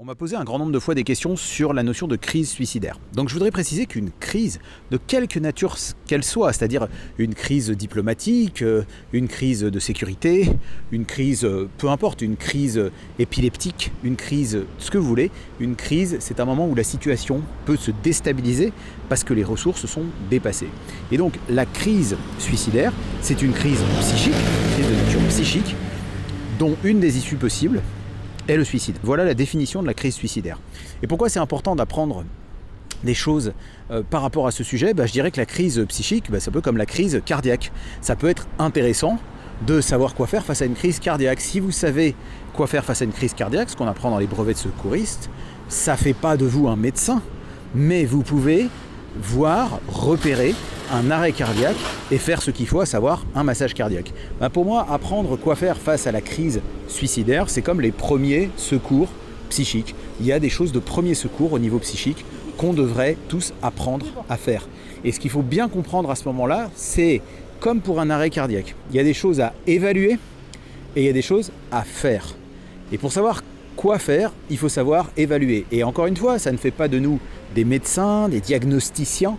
On m'a posé un grand nombre de fois des questions sur la notion de crise suicidaire. Donc je voudrais préciser qu'une crise, de quelque nature qu'elle soit, c'est-à-dire une crise diplomatique, une crise de sécurité, une crise, peu importe, une crise épileptique, une crise, ce que vous voulez, une crise, c'est un moment où la situation peut se déstabiliser parce que les ressources sont dépassées. Et donc la crise suicidaire, c'est une crise psychique, une crise de nature psychique, dont une des issues possibles est le suicide. Voilà la définition de la crise suicidaire. Et pourquoi c'est important d'apprendre des choses par rapport à ce sujet ? Je dirais que la crise psychique, c'est un peu comme la crise cardiaque. Ça peut être intéressant de savoir quoi faire face à une crise cardiaque. Si vous savez quoi faire face à une crise cardiaque, ce qu'on apprend dans les brevets de secouristes, ça ne fait pas de vous un médecin, mais vous pouvez voir, repérer un arrêt cardiaque et faire ce qu'il faut, à savoir un massage cardiaque. Pour moi, apprendre quoi faire face à la crise suicidaire, c'est comme les premiers secours psychiques. Il y a des choses de premier secours au niveau psychique qu'on devrait tous apprendre à faire. Et ce qu'il faut bien comprendre à ce moment-là, c'est comme pour un arrêt cardiaque. Il y a des choses à évaluer et il y a des choses à faire. Et pour savoir quoi faire, il faut savoir évaluer. Et encore une fois, ça ne fait pas de nous des médecins, des diagnosticiens,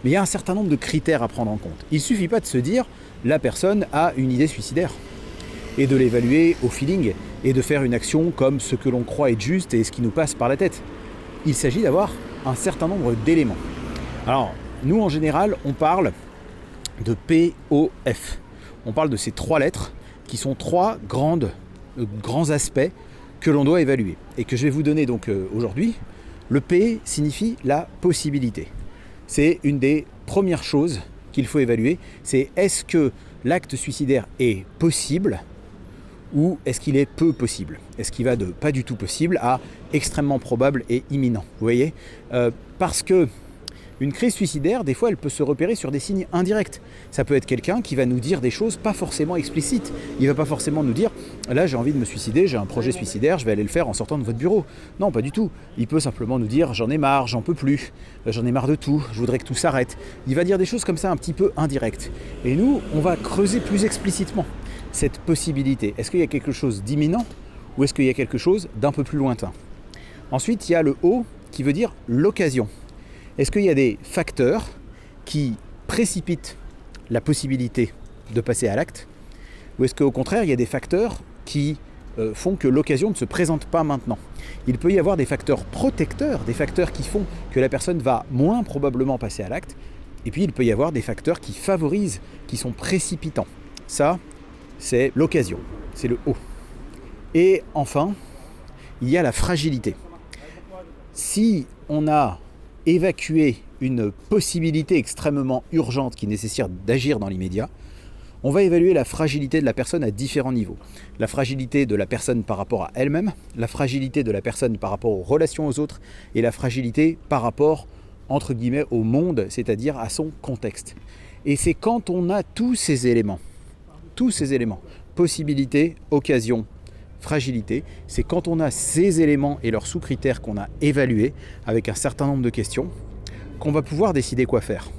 mais il y a un certain nombre de critères à prendre en compte. Il ne suffit pas de se dire la personne a une idée suicidaire et de l'évaluer au feeling et de faire une action comme ce que l'on croit être juste et ce qui nous passe par la tête. Il s'agit d'avoir un certain nombre d'éléments. Alors, nous en général, on parle de POF. On parle de ces trois lettres qui sont trois grands aspects que l'on doit évaluer et que je vais vous donner donc aujourd'hui. Le P signifie la possibilité. C'est une des premières choses qu'il faut évaluer. C'est est-ce que l'acte suicidaire est possible ou est-ce qu'il est peu possible ? Est-ce qu'il va de pas du tout possible à extrêmement probable et imminent ? Vous voyez ? Parce que une crise suicidaire, des fois, elle peut se repérer sur des signes indirects. Ça peut être quelqu'un qui va nous dire des choses pas forcément explicites. Il ne va pas forcément nous dire « là, j'ai envie de me suicider, j'ai un projet suicidaire, je vais aller le faire en sortant de votre bureau ». Non, pas du tout. Il peut simplement nous dire « j'en ai marre, j'en peux plus, j'en ai marre de tout, je voudrais que tout s'arrête ». Il va dire des choses comme ça un petit peu indirectes. Et nous, on va creuser plus explicitement cette possibilité. Est-ce qu'il y a quelque chose d'imminent ou est-ce qu'il y a quelque chose d'un peu plus lointain ? Ensuite, il y a le O qui veut dire l'occasion. Est-ce qu'il y a des facteurs qui précipitent la possibilité de passer à l'acte ? Ou est-ce qu'au contraire, il y a des facteurs qui font que l'occasion ne se présente pas maintenant ? Il peut y avoir des facteurs protecteurs, des facteurs qui font que la personne va moins probablement passer à l'acte. Et puis, il peut y avoir des facteurs qui favorisent, qui sont précipitants. Ça, c'est l'occasion, c'est le O. Et enfin, il y a la fragilité. Si on a évacuer une possibilité extrêmement urgente qui nécessite d'agir dans l'immédiat, on va évaluer la fragilité de la personne à différents niveaux. La fragilité de la personne par rapport à elle-même, la fragilité de la personne par rapport aux relations aux autres et la fragilité par rapport, entre guillemets, au monde, c'est-à-dire à son contexte. Et c'est quand on a tous ces éléments, possibilité, occasion, fragilité, c'est quand on a ces éléments et leurs sous-critères qu'on a évalués avec un certain nombre de questions qu'on va pouvoir décider quoi faire.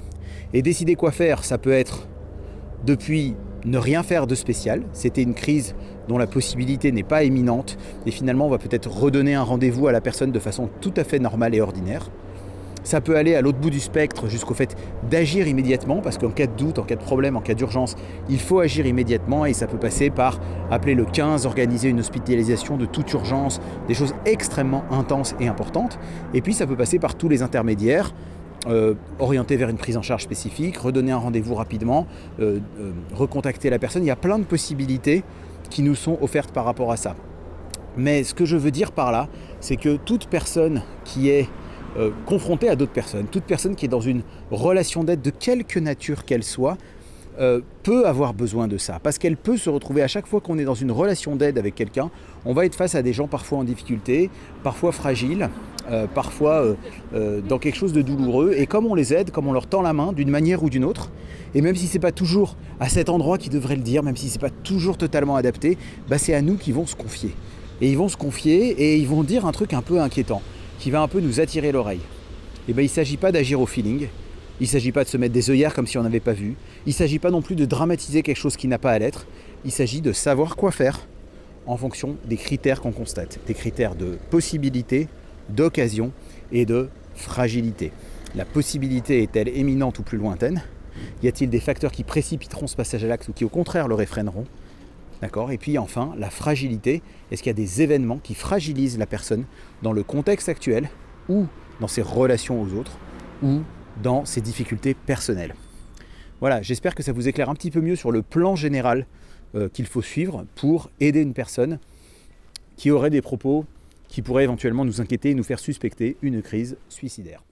Et décider quoi faire, ça peut être depuis ne rien faire de spécial, c'était une crise dont la possibilité n'est pas imminente et finalement on va peut-être redonner un rendez-vous à la personne de façon tout à fait normale et ordinaire. Ça peut aller à l'autre bout du spectre jusqu'au fait d'agir immédiatement parce qu'en cas de doute, en cas de problème, en cas d'urgence, il faut agir immédiatement et ça peut passer par appeler le 15, organiser une hospitalisation de toute urgence, des choses extrêmement intenses et importantes. Et puis ça peut passer par tous les intermédiaires, orienter vers une prise en charge spécifique, redonner un rendez-vous rapidement, recontacter la personne. Il y a plein de possibilités qui nous sont offertes par rapport à ça. Mais ce que je veux dire par là, c'est que toute personne qui est confrontée à d'autres personnes, toute personne qui est dans une relation d'aide de quelque nature qu'elle soit, peut avoir besoin de ça. Parce qu'elle peut se retrouver à chaque fois qu'on est dans une relation d'aide avec quelqu'un, on va être face à des gens parfois en difficulté, parfois fragiles, parfois dans quelque chose de douloureux. Et comme on les aide, comme on leur tend la main d'une manière ou d'une autre, et même si ce n'est pas toujours à cet endroit qu'ils devraient le dire, même si ce n'est pas toujours totalement adapté, c'est à nous qu'ils vont se confier. Et ils vont se confier et ils vont dire un truc un peu inquiétant, qui va un peu nous attirer l'oreille. Et il ne s'agit pas d'agir au feeling, il ne s'agit pas de se mettre des œillères comme si on n'avait pas vu, il ne s'agit pas non plus de dramatiser quelque chose qui n'a pas à l'être, il s'agit de savoir quoi faire en fonction des critères qu'on constate, des critères de possibilité, d'occasion et de fragilité. La possibilité est-elle éminente ou plus lointaine? Y a-t-il des facteurs qui précipiteront ce passage à l'acte ou qui au contraire le réfréneront? D'accord. Et puis enfin, la fragilité, est-ce qu'il y a des événements qui fragilisent la personne dans le contexte actuel ou dans ses relations aux autres ou dans ses difficultés personnelles? Voilà, j'espère que ça vous éclaire un petit peu mieux sur le plan général qu'il faut suivre pour aider une personne qui aurait des propos qui pourraient éventuellement nous inquiéter et nous faire suspecter une crise suicidaire.